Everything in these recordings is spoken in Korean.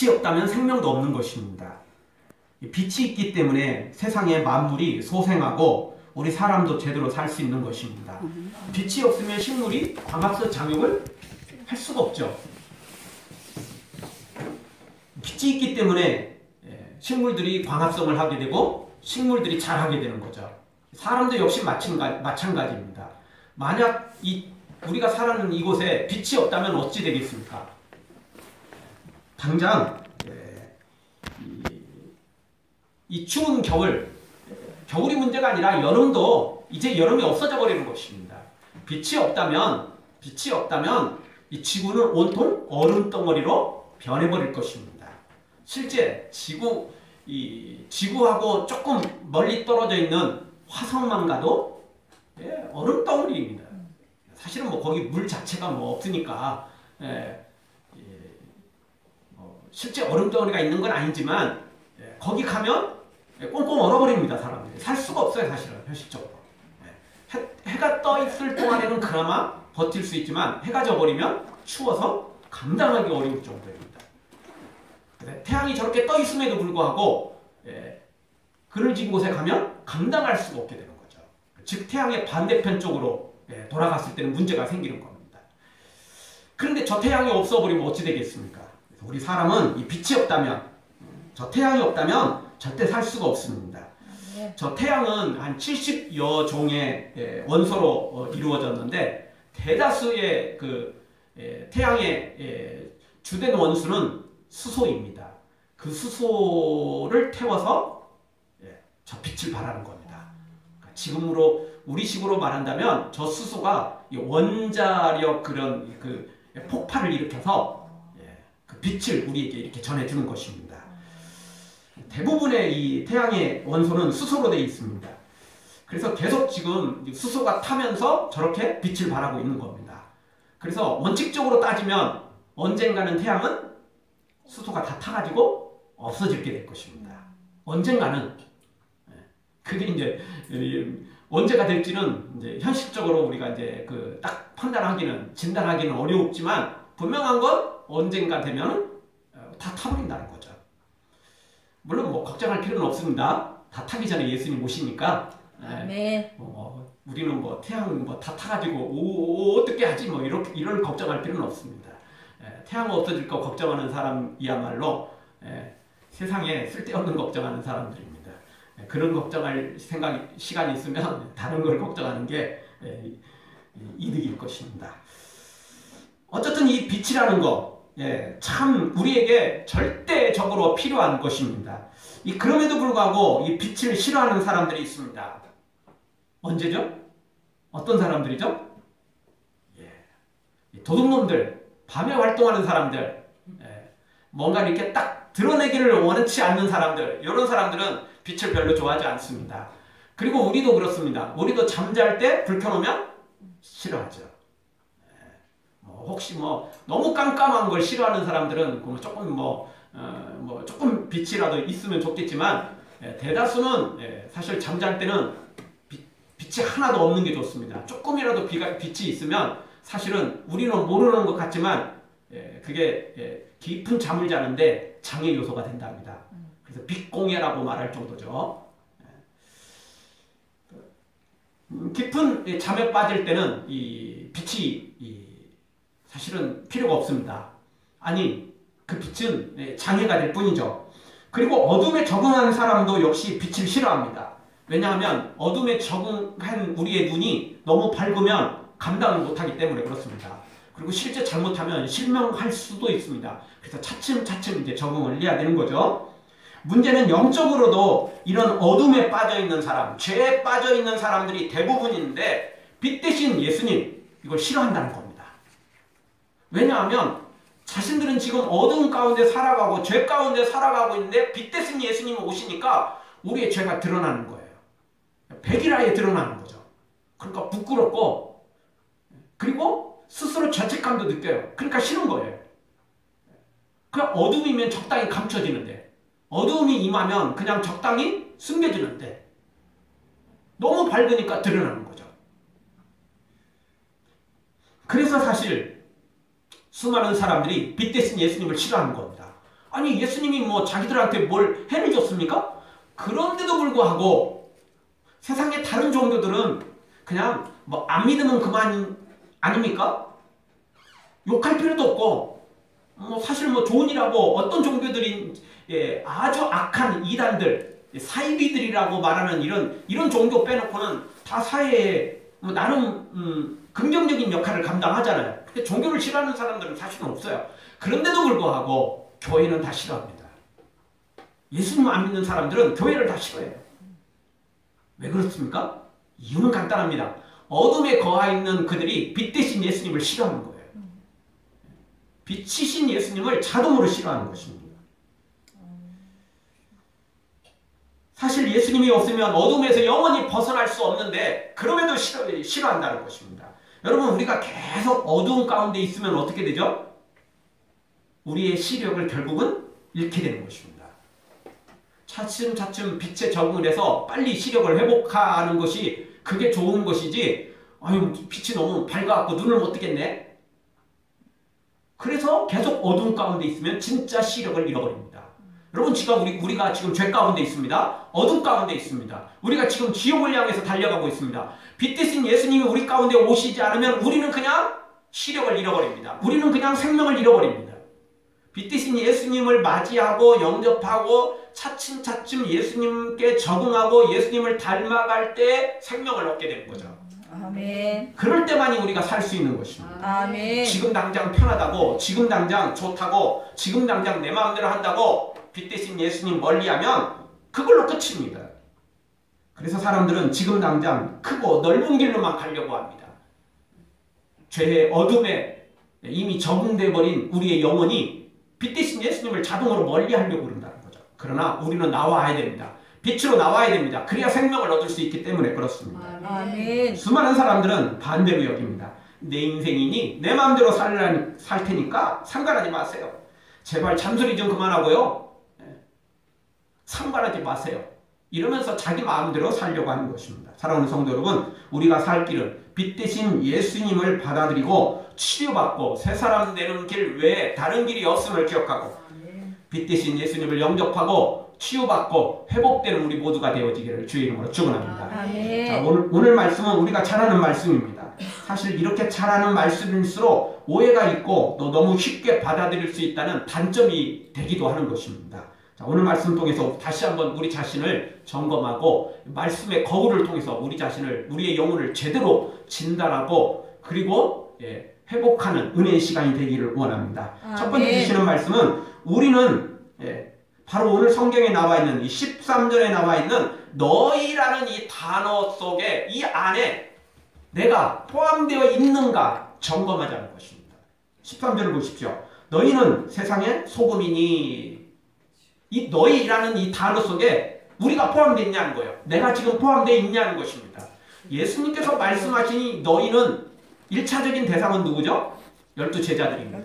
빛이 없다면 생명도 없는 것입니다. 빛이 있기 때문에 세상의 만물이 소생하고 우리 사람도 제대로 살 수 있는 것입니다. 빛이 없으면 식물이 광합성 작용을 할 수가 없죠. 빛이 있기 때문에 식물들이 광합성을 하게 되고 식물들이 자라게 되는 거죠. 사람도 역시 마찬가지입니다. 만약 우리가 사는 이곳에 빛이 없다면 어찌 되겠습니까? 당장 이 추운 겨울이 문제가 아니라 여름도 이제 여름이 없어져 버리는 것입니다. 빛이 없다면 이 지구는 온통 얼음 덩어리로 변해버릴 것입니다. 실제 지구하고 조금 멀리 떨어져 있는 화성만 가도 얼음 덩어리입니다. 사실은 뭐 거기 물 자체가 뭐 없으니까 실제 얼음 덩어리가 있는 건 아니지만 거기 가면 꽁꽁 얼어버립니다. 사람들이 살 수가 없어요. 사실은 현실적으로 해가 떠 있을 동안에는 그나마 버틸 수 있지만 해가 져버리면 추워서 감당하기 어려울 정도입니다. 태양이 저렇게 떠 있음에도 불구하고 그늘진 곳에 가면 감당할 수가 없게 되는 거죠. 즉 태양의 반대편 쪽으로 돌아갔을 때는 문제가 생기는 겁니다. 그런데 저 태양이 없어버리면 어찌 되겠습니까? 우리 사람은 이 빛이 없다면, 저 태양이 없다면 절대 살 수가 없습니다. 저 태양은 한 70여 종의 원소로 이루어졌는데 대다수의 태양의 주된 원소는 수소입니다. 그 수소를 태워서 저 빛을 발하는 겁니다. 지금으로 우리식으로 말한다면 저 수소가 원자력 그런 폭발을 일으켜서 그 빛을 우리에게 이렇게 전해주는 것입니다. 대부분의 이 태양의 원소는 수소로 되어 있습니다. 그래서 계속 지금 수소가 타면서 저렇게 빛을 발하고 있는 겁니다. 그래서 원칙적으로 따지면 언젠가는 태양은 수소가 다 타가지고 없어지게 될 것입니다. 언젠가는. 그게 이제 언제가 될지는 이제 현실적으로 우리가 이제 딱 진단하기는 어렵지만 분명한 건 언젠가 되면 다 타버린다는 거죠. 물론 뭐 걱정할 필요는 없습니다. 다 타기 전에 예수님 오시니까. 우리는 뭐 태양 다 타가지고 어떻게 하지 뭐 이런 걱정할 필요는 없습니다. 태양 없어질 거 걱정하는 사람이야말로 세상에 쓸데없는 걱정하는 사람들입니다. 그런 걱정할 시간이 있으면 다른 걸 걱정하는 게 이득일 것입니다. 어쨌든 이 빛이라는 거 참 우리에게 절대적으로 필요한 것입니다. 그럼에도 불구하고 이 빛을 싫어하는 사람들이 있습니다. 언제죠? 어떤 사람들이죠? 도둑놈들, 밤에 활동하는 사람들, 뭔가 이렇게 딱 드러내기를 원치 않는 사람들, 이런 사람들은 빛을 별로 좋아하지 않습니다. 그리고 우리도 그렇습니다. 우리도 잠잘 때 불 켜놓으면 싫어하죠. 혹시 너무 깜깜한 걸 싫어하는 사람들은 조금 조금 빛이라도 있으면 좋겠지만 대다수는 사실 잠잘 때는 빛이 하나도 없는 게 좋습니다. 조금이라도 빛이 있으면 사실은 우리는 모르는 것 같지만 그게 깊은 잠을 자는데 장애 요소가 된답니다. 그래서 빛공해라고 말할 정도죠. 깊은 잠에 빠질 때는 이 빛이 사실은 필요가 없습니다. 아니, 그 빛은 장애가 될 뿐이죠. 그리고 어둠에 적응한 사람도 역시 빛을 싫어합니다. 왜냐하면 어둠에 적응한 우리의 눈이 너무 밝으면 감당을 못하기 때문에 그렇습니다. 그리고 실제 잘못하면 실명할 수도 있습니다. 그래서 차츰차츰 이제 적응을 해야 되는 거죠. 문제는 영적으로도 이런 어둠에 빠져있는 사람, 죄에 빠져있는 사람들이 대부분인데 빛 대신 예수님, 이걸 싫어한다는 겁니다. 왜냐하면 자신들은 지금 어둠 가운데 살아가고 죄 가운데 살아가고 있는데 빛 대신 예수님이 오시니까 우리의 죄가 드러나는 거예요. 백일하에 드러나는 거죠. 그러니까 부끄럽고 그리고 스스로 죄책감도 느껴요. 그러니까 싫은 거예요. 그냥 어둠이면 적당히 감춰지는데 어둠이 임하면 그냥 적당히 숨겨지는데 너무 밝으니까 드러나는 거죠. 그래서 사실 수많은 사람들이 빛 대신 예수님을 싫어하는 겁니다. 아니 예수님이 뭐 자기들한테 뭘 해를 줬습니까? 그런데도 불구하고 세상의 다른 종교들은 그냥 뭐 안 믿으면 그만 아닙니까? 욕할 필요도 없고 뭐 사실 뭐 좋은 일하고 어떤 종교들이 아주 악한 이단들 사이비들이라고 말하는 이런 종교 빼놓고는 다 사회에 뭐 나름 긍정적인 역할을 감당하잖아요. 근데 종교를 싫어하는 사람들은 사실은 없어요. 그런데도 불구하고 교회는 다 싫어합니다. 예수님 안 믿는 사람들은 교회를 다 싫어해요. 왜 그렇습니까? 이유는 간단합니다. 어둠에 거하 있는 그들이 빛 대신 예수님을 싫어하는 거예요. 빛이신 예수님을 자동으로 싫어하는 것입니다. 사실 예수님이 없으면 어둠에서 영원히 벗어날 수 없는데 그럼에도 싫어한다는 것입니다. 여러분 우리가 계속 어두운 가운데 있으면 어떻게 되죠? 우리의 시력을 결국은 잃게 되는 것입니다. 차츰차츰 빛에 적응을 해서 빨리 시력을 회복하는 것이 그게 좋은 것이지 아유 빛이 너무 밝아갖고 눈을 못 뜨겠네. 그래서 계속 어두운 가운데 있으면 진짜 시력을 잃어버립니다. 여러분 지금 우리가 지금 죄 가운데 있습니다. 어둠 가운데 있습니다. 우리가 지금 지옥을 향해서 달려가고 있습니다. 빛 대신 예수님이 우리 가운데 오시지 않으면 우리는 그냥 시력을 잃어버립니다. 우리는 그냥 생명을 잃어버립니다. 빛 대신 예수님을 맞이하고 영접하고 차츰차츰 예수님께 적응하고 예수님을 닮아갈 때 생명을 얻게 되는 거죠. 아멘. 그럴 때만이 우리가 살 수 있는 것입니다. 아멘. 지금 당장 편하다고 지금 당장 좋다고 지금 당장 내 마음대로 한다고 빛 대신 예수님 멀리하면 그걸로 끝입니다. 그래서 사람들은 지금 당장 크고 넓은 길로만 가려고 합니다. 죄의 어둠에 이미 적응돼 버린 우리의 영혼이 빛 대신 예수님을 자동으로 멀리하려고 그런다는 거죠. 그러나 우리는 나와야 됩니다. 빛으로 나와야 됩니다. 그래야 생명을 얻을 수 있기 때문에 그렇습니다. 아멘. 수많은 사람들은 반대로 여깁니다. 내 인생이니 내 마음대로 살 테니까 상관하지 마세요. 제발 잔소리 좀 그만하고요. 상관하지 마세요. 이러면서 자기 마음대로 살려고 하는 것입니다. 사랑하는 성도 여러분, 우리가 살 길은 빛 대신 예수님을 받아들이고 치유받고 새 사람 되는 길 외에 다른 길이 없음을 기억하고 빛 대신 예수님을 영접하고 치유받고 회복되는 우리 모두가 되어지기를 주의 이름으로 축원합니다. 자, 오늘 말씀은 우리가 잘 아는 말씀입니다. 사실 이렇게 잘 아는 말씀일수록 오해가 있고 또 너무 쉽게 받아들일 수 있다는 단점이 되기도 하는 것입니다. 자, 오늘 말씀 통해서 다시 한번 우리 자신을 점검하고 말씀의 거울을 통해서 우리의 영혼을 제대로 진단하고 그리고 회복하는 은혜의 시간이 되기를 원합니다. 첫 번째 주시는 말씀은 우리는 바로 오늘 성경에 나와 있는 이 13절에 나와 있는 너희라는 이 단어 속에 이 안에 내가 포함되어 있는가 점검하자는 것입니다. 13절을 보십시오. 너희는 세상의 소금이니 이 너희라는 이 단어 속에 우리가 포함되어 있냐는 거예요. 내가 지금 포함되어 있냐는 것입니다. 예수님께서 말씀하시니 너희는 1차적인 대상은 누구죠? 12제자들입니다.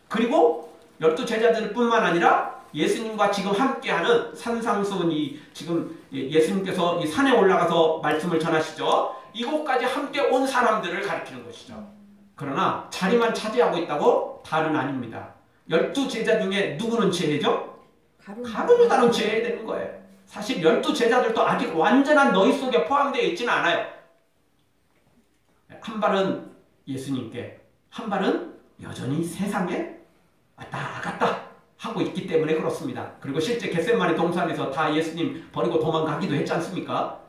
그리고 12제자들 뿐만 아니라 예수님과 지금 함께하는 산상수훈이 지금 예수님께서 이 산에 올라가서 말씀을 전하시죠. 이곳까지 함께 온 사람들을 가리키는 것이죠. 그러나 자리만 차지하고 있다고 다는 아닙니다. 12제자 중에 누구는 제자죠? 가룟유다는 제외되는 거예요. 사실 12제자들도 아직 완전한 너희 속에 포함되어 있지는 않아요. 한 발은 예수님께, 한 발은 여전히 세상에 왔다 갔다 하고 있기 때문에 그렇습니다. 그리고 실제 겟세마네 동산에서 다 예수님 버리고 도망가기도 했지 않습니까?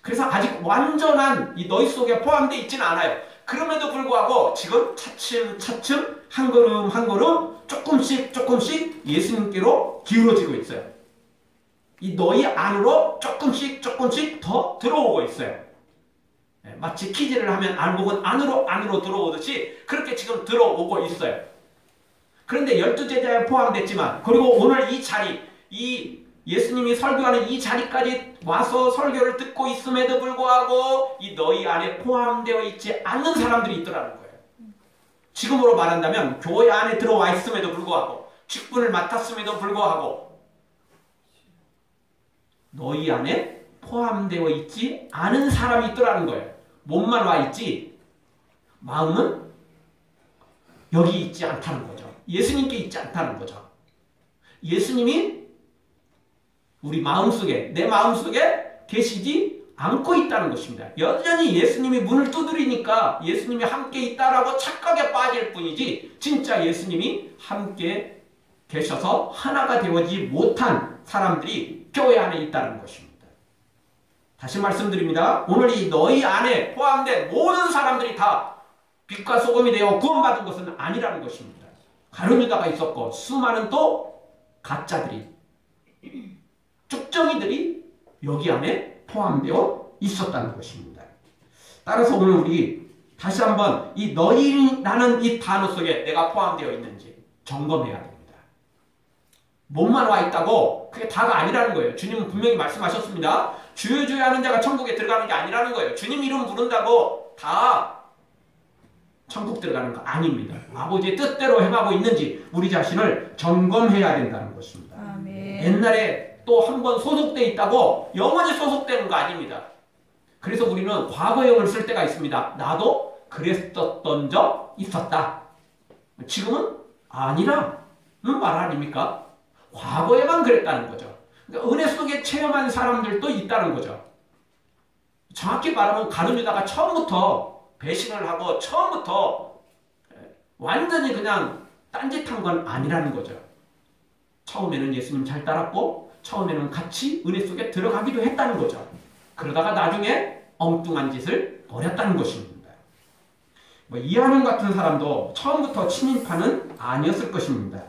그래서 아직 완전한 이 너희 속에 포함되어 있지는 않아요. 그럼에도 불구하고 지금 차츰차츰 한 걸음 한 걸음 조금씩 예수님께로 기울어지고 있어요. 이 너희 안으로 조금씩 더 들어오고 있어요. 마치 퀴즈를 하면 알곡은 안으로 들어오듯이 그렇게 지금 들어오고 있어요. 그런데 12제자에 포함됐지만 그리고 오늘 이 자리, 이 예수님이 설교하는 이 자리까지 와서 설교를 듣고 있음에도 불구하고 이 너희 안에 포함되어 있지 않는 사람들이 있더라는 거예요. 지금으로 말한다면 교회 안에 들어와 있음에도 불구하고 직분을 맡았음에도 불구하고 너희 안에 포함되어 있지 않은 사람이 있더라는 거예요. 몸만 와 있지 마음은 여기 있지 않다는 거죠. 예수님께 있지 않다는 거죠. 예수님이 우리 마음속에, 내 마음속에 계시지 않고 있다는 것입니다. 여전히 예수님이 문을 두드리니까 예수님이 함께 있다라고 착각에 빠질 뿐이지 진짜 예수님이 함께 계셔서 하나가 되어지지 못한 사람들이 교회 안에 있다는 것입니다. 다시 말씀드립니다. 오늘 이 너희 안에 포함된 모든 사람들이 다 빛과 소금이 되어 구원받은 것은 아니라는 것입니다. 가룟 유다가 있었고 수많은 또 가짜들이, 쭉정이들이 여기 안에 포함되어 있었다는 것입니다. 따라서 오늘 우리 다시 한번 이 너희라는 이 단어 속에 내가 포함되어 있는지 점검해야 됩니다. 몸만 와 있다고 그게 다가 아니라는 거예요. 주님은 분명히 말씀하셨습니다. 주여 주여 하는 자가 천국에 들어가는 게 아니라는 거예요. 주님 이름 부른다고 다 천국 들어가는 거 아닙니다. 아버지의 뜻대로 행하고 있는지 우리 자신을 점검해야 된다는 것입니다. 아멘. 옛날에 또 한 번 소속돼 있다고 영원히 소속되는 거 아닙니다. 그래서 우리는 과거형을 쓸 때가 있습니다. 나도 그랬었던 적 있었다. 지금은 아니라는 말 아닙니까? 과거에만 그랬다는 거죠. 그러니까 은혜 속에 체험한 사람들도 있다는 거죠. 정확히 말하면 가룟 유다가 처음부터 배신을 하고 처음부터 완전히 그냥 딴짓한 건 아니라는 거죠. 처음에는 예수님 잘 따랐고 처음에는 같이 은혜 속에 들어가기도 했다는 거죠. 그러다가 나중에 엉뚱한 짓을 벌였다는 것입니다. 이한용 같은 사람도 처음부터 친일파는 아니었을 것입니다.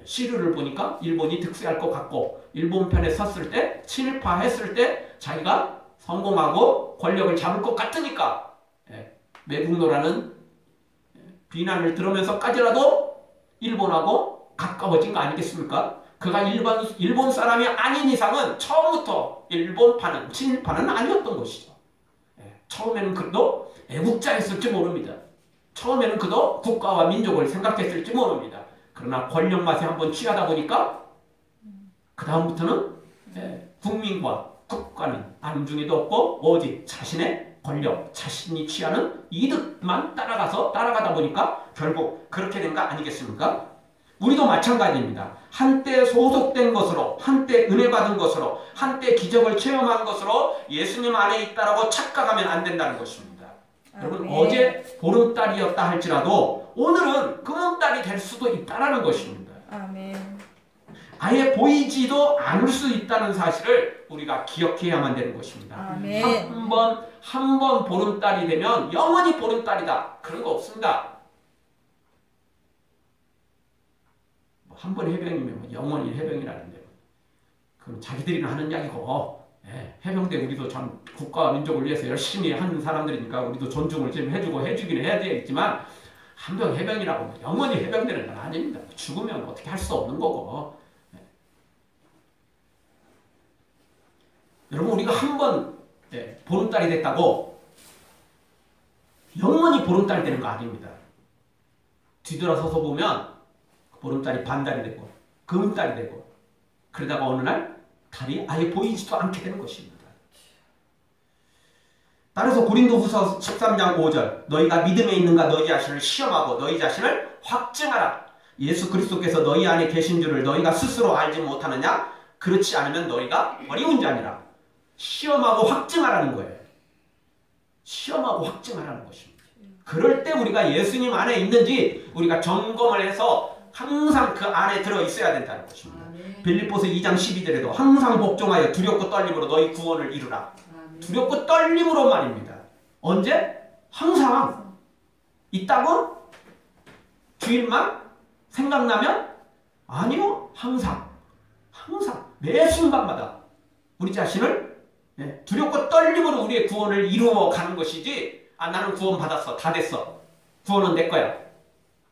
시류를 보니까 일본이 득세할 것 같고 일본 편에 섰을 때 친일파 했을 때 자기가 성공하고 권력을 잡을 것 같으니까 매국노라는 비난을 들으면서까지라도 일본하고 가까워진 거 아니겠습니까? 그가 일본 사람이 아닌 이상은 처음부터 일본파는 친일파는 아니었던 것이죠. 처음에는 그도 애국자였을지 모릅니다. 처음에는 그도 국가와 민족을 생각했을지 모릅니다. 그러나 권력 맛에 한번 취하다 보니까 그 다음부터는 국민과 국가는 안중에도 없고 오직 자신의 권력, 자신이 취하는 이득만 따라가다 보니까 결국 그렇게 된 거 아니겠습니까? 우리도 마찬가지입니다. 한때 소속된 것으로, 한때 은혜 받은 것으로, 한때 기적을 체험한 것으로 예수님 안에 있다라고 착각하면 안 된다는 것입니다. 여러분 어제 보름달이었다 할지라도 오늘은 금음달이 될 수도 있다는 것입니다. 아멘. 아예 보이지도 않을 수 있다는 사실을 우리가 기억해야만 되는 것입니다. 아멘. 한 번 보름달이 되면 영원히 보름달이다. 그런 거 없습니다. 한 번 해병이면 영원히 해병이라는데 그건 자기들이나 하는 이야기고 해병대 우리도 참 국가와 민족을 위해서 열심히 하는 사람들이니까 우리도 존중을 좀 해주긴 해야 되겠지만 한병 해병이라고 영원히 해병되는 건 아닙니다. 죽으면 어떻게 할 수 없는 거고. 여러분 우리가 한 번 보름달이 됐다고 영원히 보름달이 되는 거 아닙니다. 뒤돌아서서 보면 보름달이 반달이 되고 금달이 되고 그러다가 어느 날 달이 아예 보이지도 않게 되는 것입니다. 따라서 고린도후서 13장 5절 너희가 믿음에 있는가 너희 자신을 시험하고 너희 자신을 확증하라. 예수 그리스도께서 너희 안에 계신 줄을 너희가 스스로 알지 못하느냐? 그렇지 않으면 너희가 어리운 자니라. 시험하고 확증하라는 거예요. 시험하고 확증하라는 것입니다. 그럴 때 우리가 예수님 안에 있는지 우리가 점검을 해서 항상 그 안에 들어 있어야 된다는 것입니다. 빌립보서 2장 12절에도 항상 복종하여 두렵고 떨림으로 너희 구원을 이루라. 두렵고 떨림으로 말입니다. 언제? 항상. 있다고? 주일만? 생각나면? 아니요. 항상. 매 순간마다 우리 자신을 두렵고 떨림으로 우리의 구원을 이루어 가는 것이지 나는 구원 받았어. 다 됐어. 구원은 내 거야.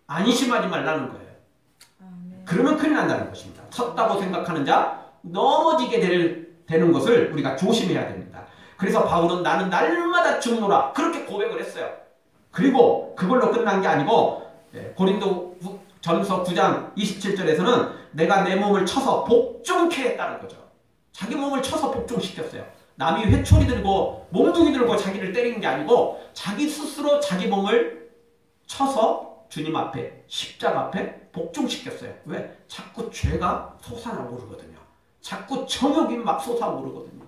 안심하지 말라는 거예요. 그러면 큰일 난다는 것입니다. 섰다고 생각하는 자 넘어지게 되는 것을 우리가 조심해야 됩니다. 그래서 바울은 나는 날마다 죽노라 그렇게 고백을 했어요. 그리고 그걸로 끝난 게 아니고 고린도전서 9장 27절에서는 내가 내 몸을 쳐서 복종케 했다는 거죠. 자기 몸을 쳐서 복종시켰어요. 남이 회초리 들고 몸뚱이 들고 자기를 때리는 게 아니고 자기 스스로 자기 몸을 쳐서 주님 앞에 십자가 앞에 복종시켰어요. 왜? 자꾸 죄가 솟아나오르거든요. 자꾸 정욕이 막 솟아오르거든요.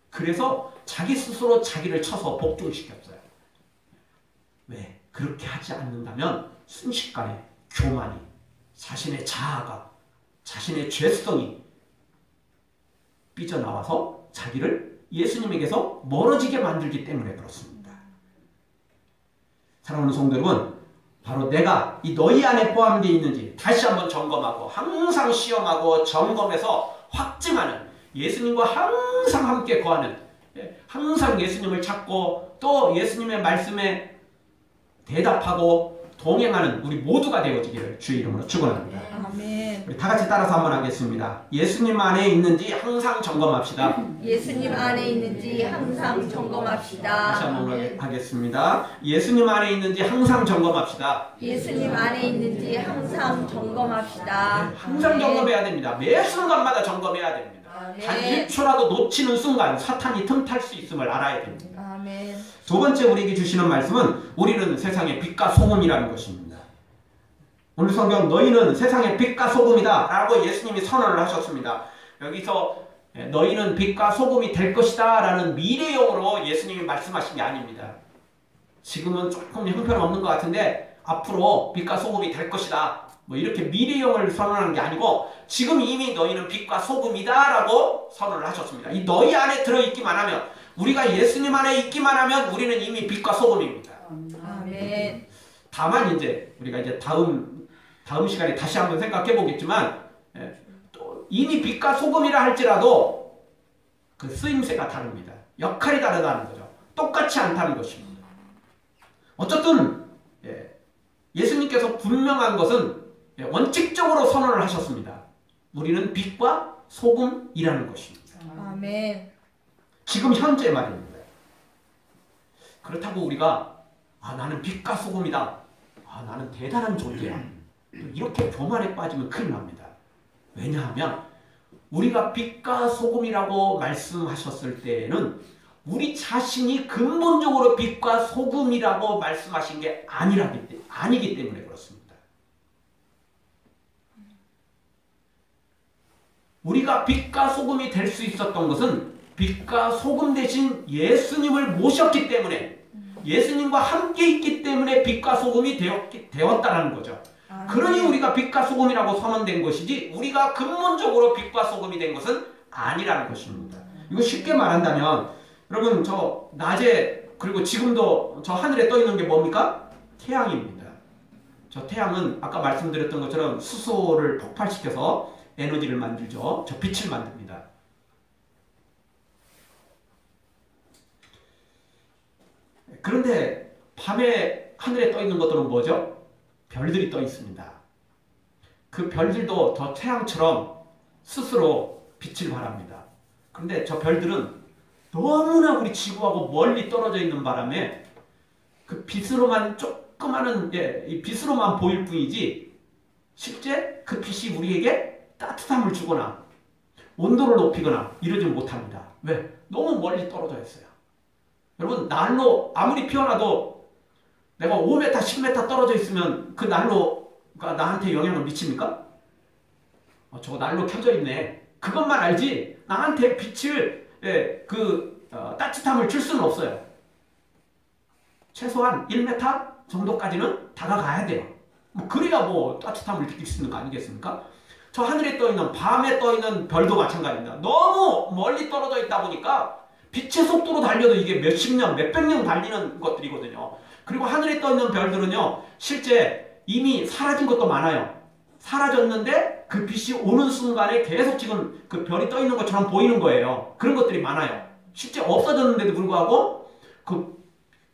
그래서 자기 스스로 자기를 쳐서 복종시켰어요. 왜? 그렇게 하지 않는다면 순식간에 교만이, 자신의 자아가, 자신의 죄성이 삐져나와서 자기를 예수님에게서 멀어지게 만들기 때문에 그렇습니다. 사랑하는 성도 여러분, 바로 내가 이 너희 안에 포함되어 있는지 다시 한번 점검하고 항상 시험하고 점검해서 확증하는, 예수님과 항상 함께 거하는, 항상 예수님을 찾고 또 예수님의 말씀에 대답하고 동행하는 우리 모두가 되어지기를 주의 이름으로 축원합니다. 아멘. 우리 다 같이 따라서 한번 하겠습니다. 예수님 안에 있는지 항상 점검합시다. 예수님 안에 있는지 항상 점검합시다. 다시 한번 하겠습니다. 예수님 안에 있는지 항상 점검합시다. 예수님 안에 있는지 항상 점검합시다. 항상 점검해야 됩니다. 매 순간마다 점검해야 됩니다. 단 1초라도 놓치는 순간 사탄이 틈탈 수 있음을 알아야 됩니다. 아멘. 두 번째 우리에게 주시는 말씀은 우리는 세상의 빛과 소금이라는 것입니다. 오늘 성경 너희는 세상의 빛과 소금이다 라고 예수님이 선언을 하셨습니다. 여기서 너희는 빛과 소금이 될 것이다 라는 미래형으로 예수님이 말씀하신 게 아닙니다. 지금은 조금 형편없는 것 같은데 앞으로 빛과 소금이 될 것이다, 뭐 이렇게 미래형을 선언하는 게 아니고 지금 이미 너희는 빛과 소금이다 라고 선언을 하셨습니다. 이 너희 안에 들어있기만 하면, 우리가 예수님 안에 있기만 하면 우리는 이미 빛과 소금입니다. 아멘. 다만 이제 우리가 이제 다음 시간에 다시 한번 생각해 보겠지만, 또 이미 빛과 소금이라 할지라도 그 쓰임새가 다릅니다. 역할이 다르다는 거죠. 똑같이 않다는 것입니다. 어쨌든 예수님께서 분명한 것은 원칙적으로 선언을 하셨습니다. 우리는 빛과 소금이라는 것입니다. 아멘. 지금 현재 말입니다. 그렇다고 우리가 나는 빛과 소금이다, 나는 대단한 존재야, 이렇게 교만에 빠지면 큰일 납니다. 왜냐하면 우리가 빛과 소금이라고 말씀하셨을 때에는 우리 자신이 근본적으로 빛과 소금이라고 말씀하신 게 아니기 때문에 그렇습니다. 우리가 빛과 소금이 될 수 있었던 것은 빛과 소금 대신 예수님을 모셨기 때문에, 예수님과 함께 있기 때문에 빛과 소금이 되었다는 거죠. 그러니 우리가 빛과 소금이라고 선언된 것이지 우리가 근본적으로 빛과 소금이 된 것은 아니라는 것입니다. 이거 쉽게 말한다면, 여러분 저 낮에 그리고 지금도 저 하늘에 떠 있는 게 뭡니까? 태양입니다. 저 태양은 아까 말씀드렸던 것처럼 수소를 폭발시켜서 에너지를 만들죠. 저 빛을 만듭니다. 그런데 밤에 하늘에 떠 있는 것들은 뭐죠? 별들이 떠 있습니다. 그 별들도 저 태양처럼 스스로 빛을 발합니다. 그런데 저 별들은 너무나 우리 지구하고 멀리 떨어져 있는 바람에 그 빛으로만 조그마한 이 빛으로만 보일 뿐이지 실제 그 빛이 우리에게 따뜻함을 주거나 온도를 높이거나 이러지 못합니다. 왜? 너무 멀리 떨어져 있어요. 여러분 난로 아무리 피워놔도 내가 5m, 10m 떨어져 있으면 그 난로가 나한테 영향을 미칩니까? 저거 난로 켜져 있네. 그것만 알지 나한테 빛을 따뜻함을 줄 수는 없어요. 최소한 1m 정도까지는 다가가야 돼요. 그래야 뭐 따뜻함을 느낄 수 있는 거 아니겠습니까? 저 하늘에 떠 있는, 밤에 떠 있는 별도 마찬가지입니다. 너무 멀리 떨어져 있다 보니까 빛의 속도로 달려도 이게 몇십 년, 몇백 년 달리는 것들이거든요. 그리고 하늘에 떠 있는 별들은요, 실제 이미 사라진 것도 많아요. 사라졌는데 그 빛이 오는 순간에 계속 지금 그 별이 떠 있는 것처럼 보이는 거예요. 그런 것들이 많아요. 실제 없어졌는데도 불구하고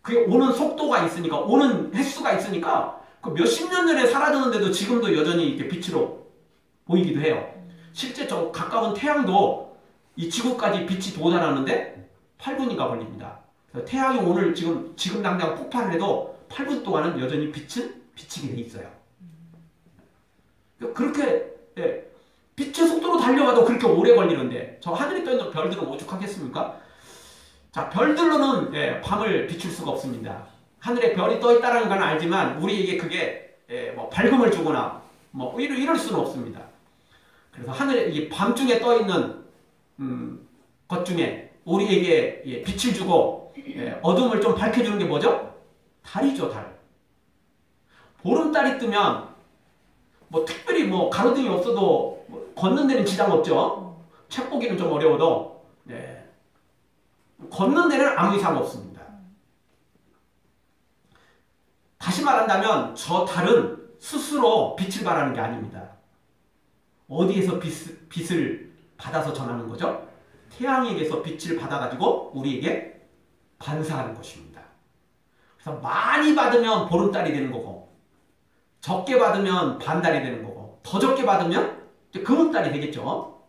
그게 오는 속도가 있으니까, 오는 횟수가 있으니까 그 몇십 년 전에 사라졌는데도 지금도 여전히 이렇게 빛으로 보이기도 해요. 실제 저 가까운 태양도 이 지구까지 빛이 도달하는데 8분인가 걸립니다. 태양이 오늘 지금 당장 폭발을 해도 8분 동안은 여전히 빛은 비치게 돼 있어요. 그렇게 빛의 속도로 달려가도 그렇게 오래 걸리는데 저 하늘에 떠 있는 별들은 오죽하겠습니까? 자, 별들로는 밤을 비출 수가 없습니다. 하늘에 별이 떠 있다는 건 알지만 우리에게 그게 뭐 밝음을 주거나 뭐 이럴 수는 없습니다. 그래서 하늘에 이 밤중에 떠 있는 것 중에 우리에게 빛을 주고 어둠을 좀 밝혀주는 게 뭐죠? 달이죠, 달. 보름달이 뜨면 뭐 특별히 뭐 가로등이 없어도 뭐 걷는 데는 지장 없죠. 책 보기는 좀 어려워도 걷는 데는 아무 이상 없습니다. 다시 말한다면 저 달은 스스로 빛을 발하는 게 아닙니다. 어디에서 빛을 받아서 전하는 거죠? 태양에게서 빛을 받아가지고 우리에게 반사하는 것입니다. 그래서 많이 받으면 보름달이 되는 거고, 적게 받으면 반달이 되는 거고, 더 적게 받으면 금음달이 되겠죠.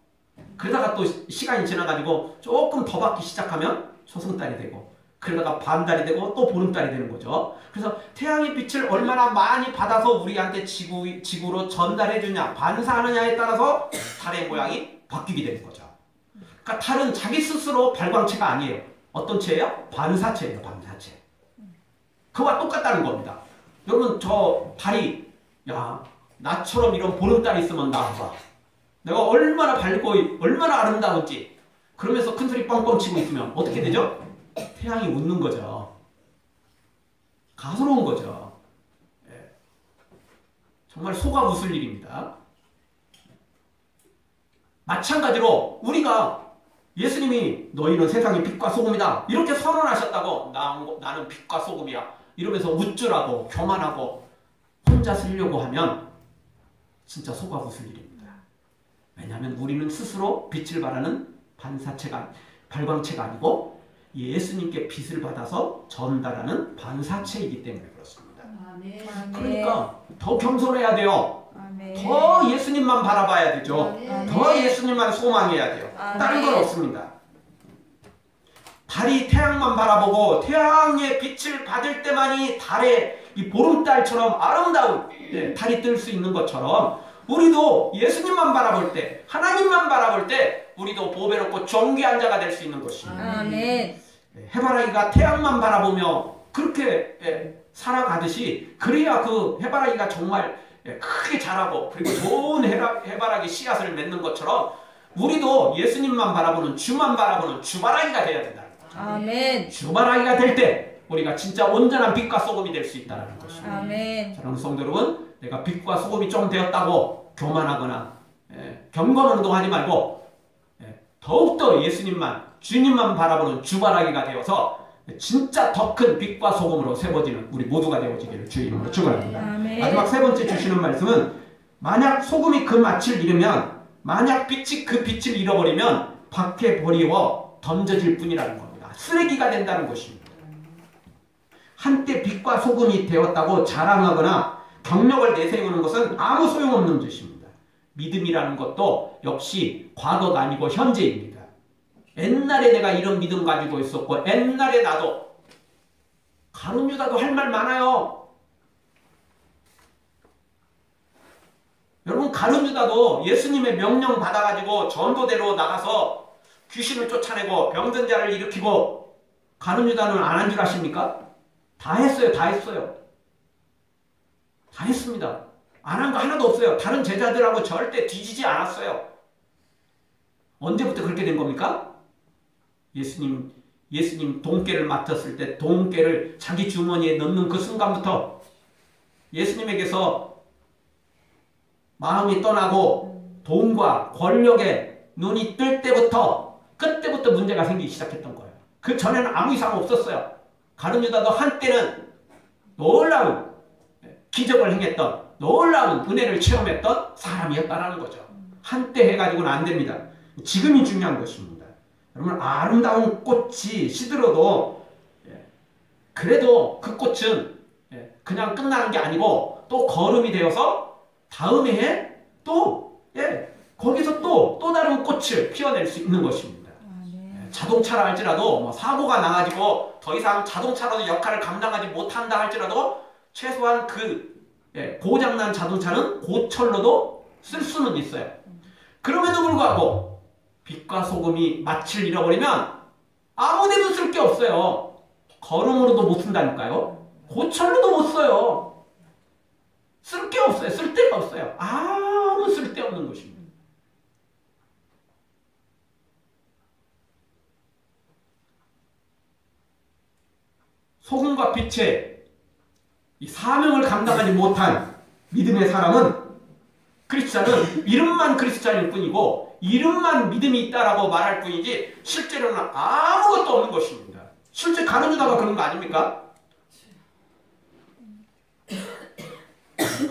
그러다가 또 시간이 지나가지고 조금 더 받기 시작하면 초승달이 되고, 그러다가 반달이 되고 또 보름달이 되는 거죠. 그래서 태양의 빛을 얼마나 많이 받아서 우리한테 지구로 전달해 주냐, 반사하느냐에 따라서 달의 모양이 바뀌게 되는 거죠. 그러니까 달은 자기 스스로 발광체가 아니에요. 어떤 체예요? 반사체예요. 반사체. 그와 똑같다는 겁니다. 여러분 저 달이 야 나처럼 이런 보름달이 있으면 나와봐. 내가 얼마나 밝고 얼마나 아름다운지 그러면서 큰소리 뻥뻥 치고 있으면 어떻게 되죠? 태양이 웃는 거죠. 가소로운 거죠. 정말 속아 웃을 일입니다. 마찬가지로 우리가 예수님이 너희는 세상의 빛과 소금이다 이렇게 선언하셨다고 나는 빛과 소금이야 이러면서 우쭐하고 교만하고 혼자 쓰려고 하면 진짜 속아 웃을 일입니다. 왜냐하면 우리는 스스로 빛을 발하는 발광체가 아니고 예수님께 빛을 받아서 전달하는 반사체이기 때문에 그렇습니다. 아멘. 그러니까 더 겸손해야 돼요. 아멘. 더 예수님만 바라봐야 되죠. 아멘. 더 예수님만 소망해야 돼요. 아멘. 다른 건 없습니다. 달이 태양만 바라보고 태양의 빛을 받을 때만이 달의 이 보름달처럼 아름다운 달이 뜰 수 있는 것처럼 우리도 예수님만 바라볼 때, 하나님만 바라볼 때 우리도 보배롭고 존귀한 자가 될 수 있는 것입니다. 아멘. 해바라기가 태양만 바라보며 그렇게 살아가듯이 그래야 그 해바라기가 정말 크게 자라고 그리고 좋은 해바라기 씨앗을 맺는 것처럼 우리도 예수님만 바라보는 주만 바라보는 주바라기가 되어야 된다. 아멘. 주바라기가 될 때 우리가 진짜 온전한 빛과 소금이 될 수 있다는 것입니다. 아멘. 사랑하는 성도 여러분, 내가 빛과 소금이 좀 되었다고 교만하거나 경건 운동하지 말고 더욱더 예수님만 주님만 바라보는 주바라기가 되어서 진짜 더 큰 빛과 소금으로 세워지는 우리 모두가 되어지기를 주의 이름으로 축원합니다. 마지막 세 번째 주시는 말씀은 만약 소금이 그 맛을 잃으면 만약 빛이 그 빛을 잃어버리면 밖에 버리워 던져질 뿐이라는 겁니다. 쓰레기가 된다는 것입니다. 한때 빛과 소금이 되었다고 자랑하거나 경력을 내세우는 것은 아무 소용없는 짓입니다. 믿음이라는 것도 역시 과거가 아니고 현재입니다. 옛날에 내가 이런 믿음 가지고 있었고 옛날에 나도 가룟 유다도 할 말 많아요. 여러분 가룟 유다도 예수님의 명령 받아가지고 전도대로 나가서 귀신을 쫓아내고 병든 자를 일으키고 가룟 유다는 안 한 줄 아십니까? 다 했어요. 다 했어요. 다 했습니다. 안 한 거 하나도 없어요. 다른 제자들하고 절대 뒤지지 않았어요. 언제부터 그렇게 된 겁니까? 예수님 돈깨를 맡았을 때 돈깨를 자기 주머니에 넣는 그 순간부터 예수님에게서 마음이 떠나고 돈과 권력에 눈이 뜰 때부터 그때부터 문제가 생기기 시작했던 거예요. 그 전에는 아무 이상 없었어요. 가룟 유다도 한때는 놀라운 기적을 행했던 놀라운 은혜를 체험했던 사람이었다는 거죠. 한때 해가지고는 안 됩니다. 지금이 중요한 것입니다. 여러분 아름다운 꽃이 시들어도 그래도 그 꽃은 그냥 끝나는 게 아니고 또 거름이 되어서 다음 해에 또 거기서 또 다른 꽃을 피워낼 수 있는 것입니다. 자동차라 할지라도 뭐 사고가 나가지고 더 이상 자동차로도 역할을 감당하지 못한다 할지라도 최소한 그 고장난 자동차는 고철로도 쓸 수는 있어요. 그럼에도 불구하고 빛과 소금이 맛을 잃어버리면 아무데도 쓸 게 없어요. 거름으로도 못 쓴다니까요. 고철로도 못 써요. 쓸 게 없어요. 쓸데가 없어요. 아무 쓸데없는 것입니다. 소금과 빛의 이 사명을 감당하지 못한 믿음의 사람은 크리스찬은 이름만 크리스찬일 뿐이고 이름만 믿음이 있다라고 말할 뿐이지 실제로는 아무것도 없는 것입니다. 실제 가룟 유다가 그런 거 아닙니까?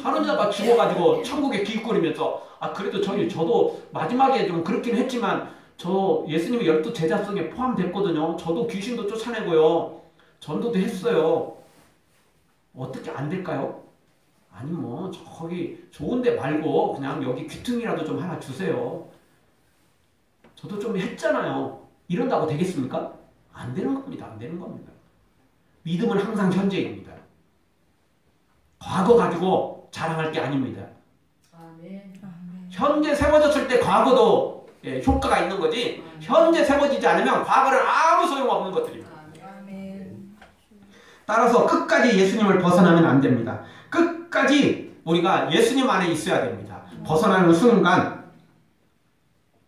가룟 유다가 죽어가지고 천국에 기웃거리면서 그래도 저도 마지막에 좀 그렇긴 했지만 저 예수님의 12 제자 중에 포함됐거든요. 저도 귀신도 쫓아내고요. 전도도 했어요. 어떻게 안 될까요? 아니 뭐 저기 좋은데 말고 그냥 여기 귀퉁이라도 좀 하나 주세요. 저도 좀 했잖아요. 이런다고 되겠습니까? 안 되는 겁니다. 안 되는 겁니다. 믿음은 항상 현재입니다. 과거 가지고 자랑할 게 아닙니다. 아멘. 현재 세워졌을 때 과거도 효과가 있는 거지 현재 세워지지 않으면 과거는 아무 소용없는 것들입니다. 아멘. 따라서 끝까지 예수님을 벗어나면 안 됩니다. 끝까지 우리가 예수님 안에 있어야 됩니다. 벗어나는 순간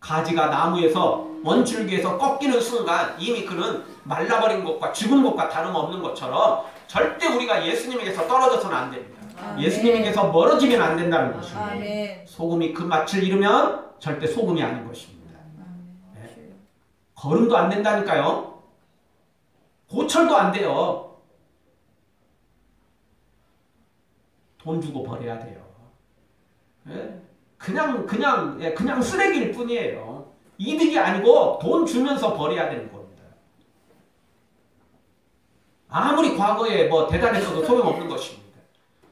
가지가 나무에서 원줄기에서 꺾이는 순간 이미 그는 말라버린 것과 죽은 것과 다름없는 것처럼 절대 우리가 예수님에게서 떨어져서는 안 됩니다. 예수님에게서 멀어지면 안 된다는 것입니다. 아멘. 소금이 그 맛을 잃으면 절대 소금이 아닌 것입니다. 네. 거름도 안 된다니까요. 고철도 안 돼요. 돈 주고 버려야 돼요. 네? 그냥 쓰레기일 뿐이에요. 이득이 아니고 돈 주면서 버려야 되는 겁니다. 아무리 과거에 대단했어도 소용없는 것입니다.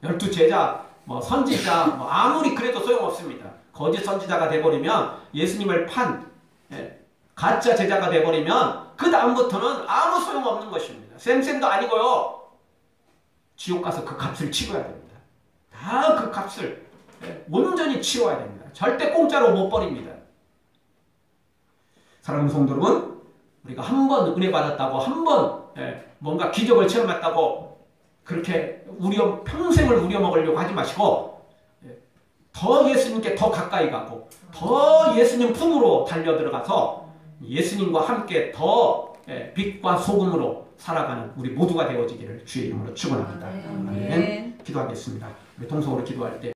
12 제자, 선지자, 아무리 그래도 소용없습니다. 거짓 선지자가 돼버리면 예수님을 가짜 제자가 돼버리면 그 다음부터는 아무 소용없는 것입니다. 쌤도 아니고요. 지옥 가서 그 값을 치러야 됩니다. 다 그 값을 온전히 치러야 됩니다. 절대 공짜로 못 버립니다. 사랑하는 성도 여러분, 우리가 한 번 은혜 받았다고 한번 뭔가 기적을 체험했다고 그렇게 평생을 우려먹으려고 하지 마시고 더 예수님께 더 가까이 가고 더 예수님 품으로 달려들어가서 예수님과 함께 더 빛과 소금으로 살아가는 우리 모두가 되어지기를 주의 이름으로 축원합니다. 아멘. 기도하겠습니다. 우리 동성으로 기도할 때